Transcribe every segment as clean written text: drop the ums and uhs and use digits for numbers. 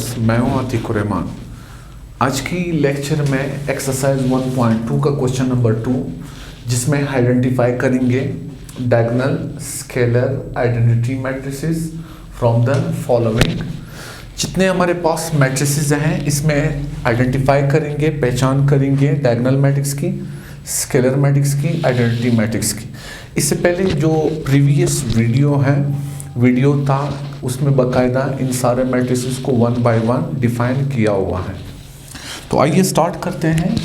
Viewers, मैं हूं आतिक रहमान। आज की लेक्चर में एक्सरसाइज 1.2 का क्वेश्चन नंबर 2, जिसमें आइडेंटिफाई करेंगे diagonal scalar identity matrices from the following. जितने हमारे पास मैट्रिसेस हैं इसमें आइडेंटिफाई करेंगे, पहचान करेंगे डायगोनल मैट्रिक्स की, स्केलर मैट्रिक्स की, आइडेंटिटी मैट्रिक्स की। इससे पहले जो प्रीवियस वीडियो था उसमें बाकायदा इन सारे मैट्रिसेस को 1 बाय 1 डिफाइन किया हुआ है। तो आइए स्टार्ट करते हैं।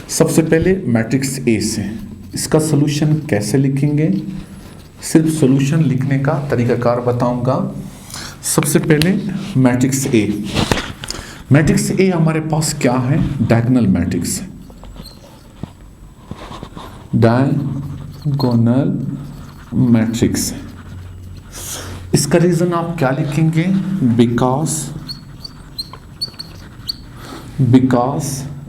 सबसे पहले मैट्रिक्स ए से इसका सॉल्यूशन कैसे लिखेंगे, सिर्फ सॉल्यूशन लिखने का तरीकाकार बताऊंगा। सबसे पहले मैट्रिक्स ए हमारे पास क्या है, डायगोनल मैट्रिक्स है। डायगोनल मैट्रिक्स है। इसका रीजन आप क्या लिखेंगे, because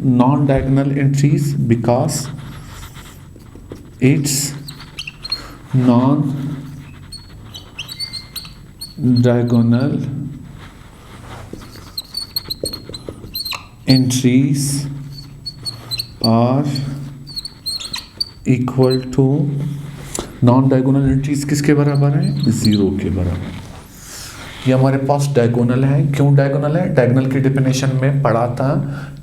non diagonal entries, because it's non diagonal entries are equal to, non diagonal entries किसके बराबर है, 0 के बराबर। ये हमारे पास डायगोनल है। क्यों डायगोनल है, डायगोनल की डेफिनेशन में पढ़ा था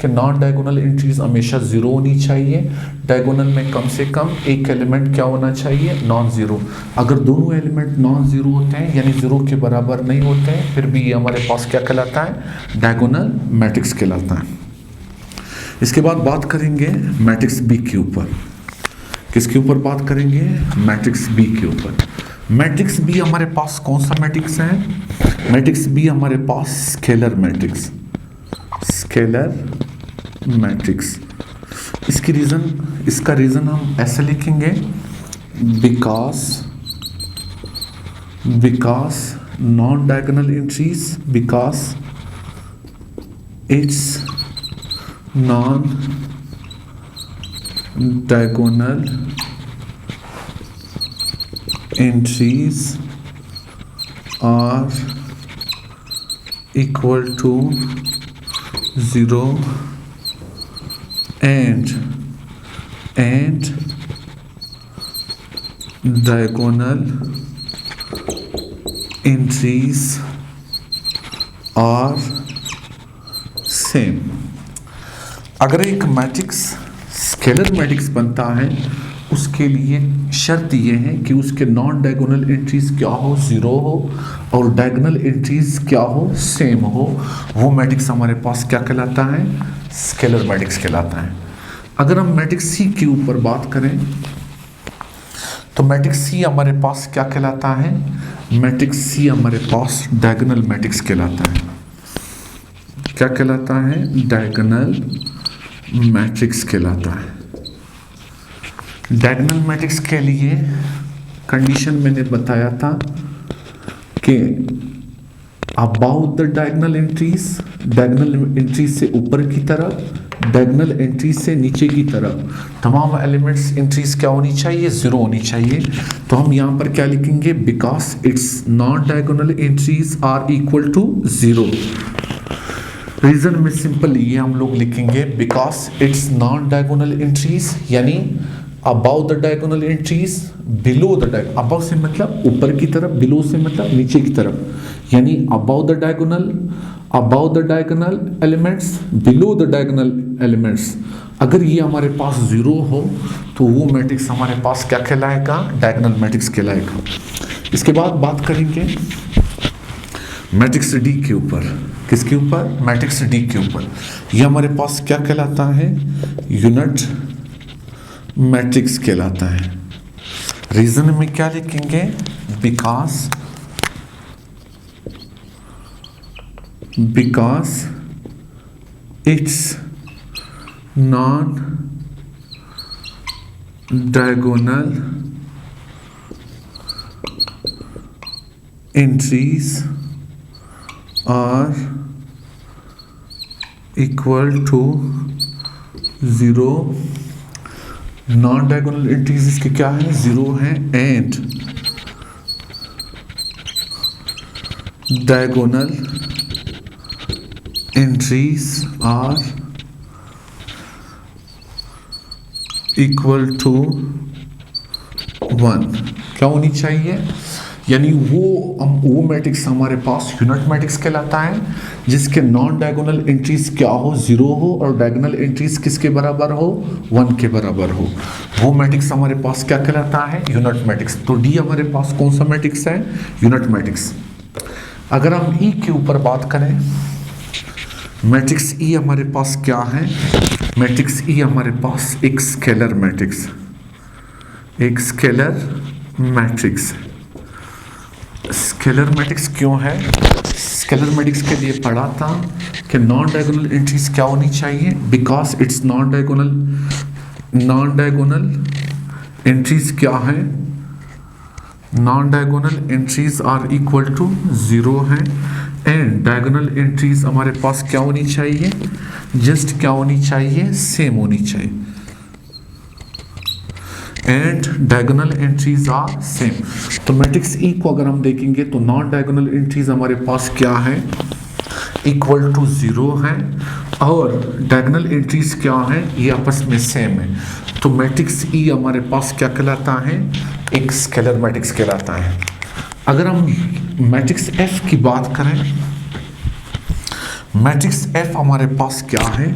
कि नॉन डायगोनल एंट्रीज हमेशा 0 होनी चाहिए। डायगोनल में कम से कम एक एलिमेंट क्या होना चाहिए, नॉन जीरो। अगर दोनों एलिमेंट नॉन जीरो होते हैं यानी 0 के बराबर नहीं होते हैं, फिर भी ये हमारे पास क्या कहलाता है, डायगोनल मैट्रिक्स कहलाता है। इसके बाद बात करेंगे मैट्रिक्स बी के ऊपर। किसके ऊपर बात करेंगे, मैट्रिक्स बी के ऊपर। मैट्रिक्स बी हमारे पास कौन सा मैट्रिक्स है, मैट्रिक्स बी हमारे पास स्केलर मैट्रिक्स। इसका रीजन हम ऐसे लिखेंगे, because non diagonal entries, because it's non diagonal entries are equal to 0 and diagonal entries are same। अगर एक मैट्रिक्स स्केलर मैट्रिक्स बनता है उसके लिए शर्त ये है कि उसके नॉन डायगोनल एंट्रीज क्या हो, 0 हो, और डायगोनल एंट्रीज क्या हो, सेम हो। वो मैट्रिक्स हमारे पास क्या कहलाता है, स्केलर मैट्रिक्स कहलाता है। अगर हम मैट्रिक्स सी के ऊपर बात करें तो मैट्रिक्स सी हमारे पास क्या कहलाता है, मैट्रिक्स सी हमारे पास डायगोनल मैट्रिक्स कहलाता है। क्या कहलाता है, डायगोनल मैट्रिक्स कहलाता है। डायगोनल मैट्रिक्स के लिए कंडीशन मैंने बताया था कि अबाउट द डायगोनल एंट्रीज से ऊपर की तरफ, डायगोनल एंट्रीज से नीचे की तरफ तमाम एलिमेंट्स एंट्रीज क्या होनी चाहिए, 0 होनी चाहिए। तो हम यहाँ पर क्या लिखेंगे, because it's non diagonal entries are equal to 0। Reason में सिंपल ये हम लोग लिखेंगे, because it's non diagonal entries यानी above the diagonal entries, below the diagonal, above से मतलब ऊपर की तरफ, बिलो से मतलब नीचे की तरफ, यानी above the diagonal elements, below the diagonal elements. अगर ये हमारे पास 0 हो तो वो मैट्रिक्स हमारे पास क्या कहलाएगा, डायगोनल मैट्रिक्स कहलाएगा। इसके बाद बात करेंगे मैट्रिक्स डी के ऊपर। किसके ऊपर, मैट्रिक्स डी के ऊपर। ये हमारे पास क्या कहलाता है, यूनिट मैट्रिक्स कहलाता है। रीजन में क्या लिखेंगे, because it's non diagonal entries are equal to 0। Non diagonal entries इसके क्या है, 0 है, and diagonal entries are equal to 1 क्या होनी चाहिए, यानी वो मैट्रिक्स हमारे पास यूनिट मैट्रिक्स कहलाता है जिसके नॉन डायगोनल एंट्रीज क्या हो, 0 हो, और डायगोनल एंट्रीज किसके बराबर हो, 1 के बराबर हो। वो मैट्रिक्स हमारे पास क्या कहलाता है, यूनिट मैट्रिक्स। तो डी हमारे पास कौन सा मैट्रिक्स है, यूनिट मैट्रिक्स। अगर हम ई के ऊपर बात करें, मैट्रिक्स ई हमारे पास क्या है, मैट्रिक्स ई हमारे पास एक स्केलर मैट्रिक्स, एक स्केलर मैट्रिक्स। स्केलर मैट्रिक्स क्यों है, स्केलर मैट्रिक्स के लिए पढ़ा था कि नॉन डायगोनल एंट्रीज क्या होनी चाहिए, because it's non diagonal. Non diagonal entries क्या है, non diagonal entries are equal to 0 है, एंड डायगोनल एंट्रीज हमारे पास क्या होनी चाहिए, जस्ट क्या होनी चाहिए, सेम होनी चाहिए, and diagonal entries are same. तो मैट्रिक्स ई को अगर हम देखेंगे तो नॉन डायगोनल एंट्रीज हमारे पास क्या है, इक्वल टू 0 है, और डायगोनल एंट्रीज क्या है, ये आपस में सेम है। तो मैट्रिक्स ई हमारे पास क्या कहलाता है, एक स्केलर मैट्रिक्स कहलाता है। अगर हम मैट्रिक्स एफ की बात करें, मैट्रिक्स एफ हमारे पास क्या है,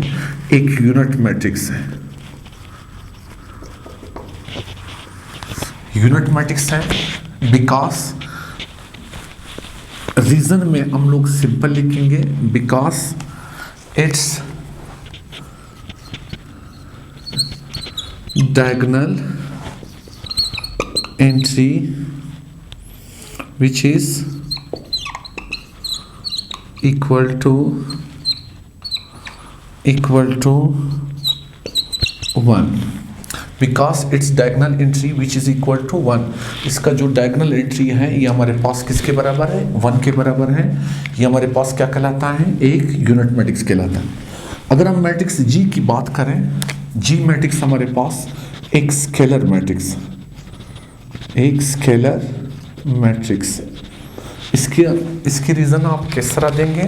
एक यूनिट मैट्रिक्स है, यूनिट मैट्रिक्स है, बिकॉज रीजन में हम लोग सिंपल लिखेंगे, because its diagonal entry which is equal to 1 because its diagonal entry which is equal to 1। इसका जो diagonal entry है ये हमारे पास किसके बराबर है, 1 के बराबर है। ये हमारे पास क्या कहलाता है, एक यूनिट मैट्रिक्स कहलाता है। अगर हम मैट्रिक्स जी की बात करें, जी मैट्रिक्स हमारे पास एक स्केलर मैट्रिक्स, एक स्केलर मैट्रिक्स। इसकी रीज़न आप किस तरह देंगे,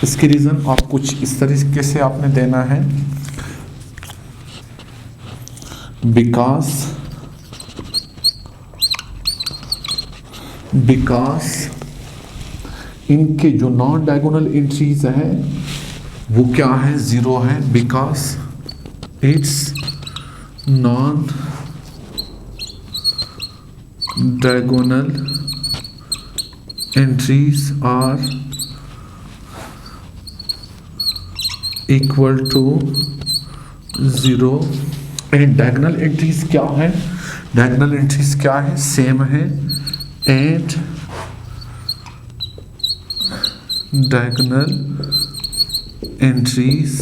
इसकी रीज़न आप कुछ इस तरीके से आपने देना है, बिकॉज इनके जो नॉन डायगोनल एंट्रीज हैं वो क्या है, 0 है, because it's non diagonal entries are equal to 0 and diagonal entries क्या है, diagonal entries क्या है, सेम है, and diagonal entries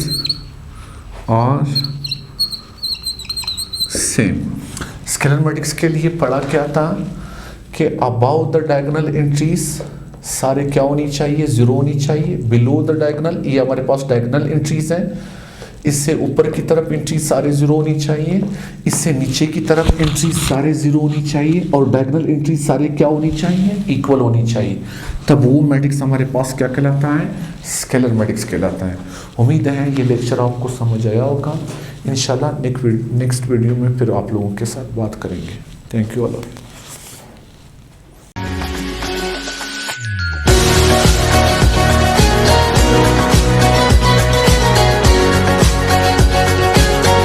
are same। Scalar matrix के लिए पढ़ा क्या था कि अबाउ द डायगोनल एंट्रीज सारे क्या होनी चाहिए, 0 होनी चाहिए। बिलो द डायगोनल, ये हमारे पास डायगोनल एंट्रीज हैं, इससे ऊपर की तरफ एंट्रीज सारे 0 होनी चाहिए, इससे नीचे की तरफ एंट्रीज सारे 0 होनी चाहिए, और डायगोनल एंट्रीज सारे क्या होनी चाहिए, इक्वल होनी चाहिए। तब वो मैट्रिक्स हमारे पास क्या कहलाता है, स्केलर मैट्रिक्स कहलाता है। उम्मीद है ये लेक्चर आपको समझ आया होगा। इंशाल्लाह नेक्स्ट वीडियो में फिर आप लोगों के साथ बात करेंगे। Thank you all.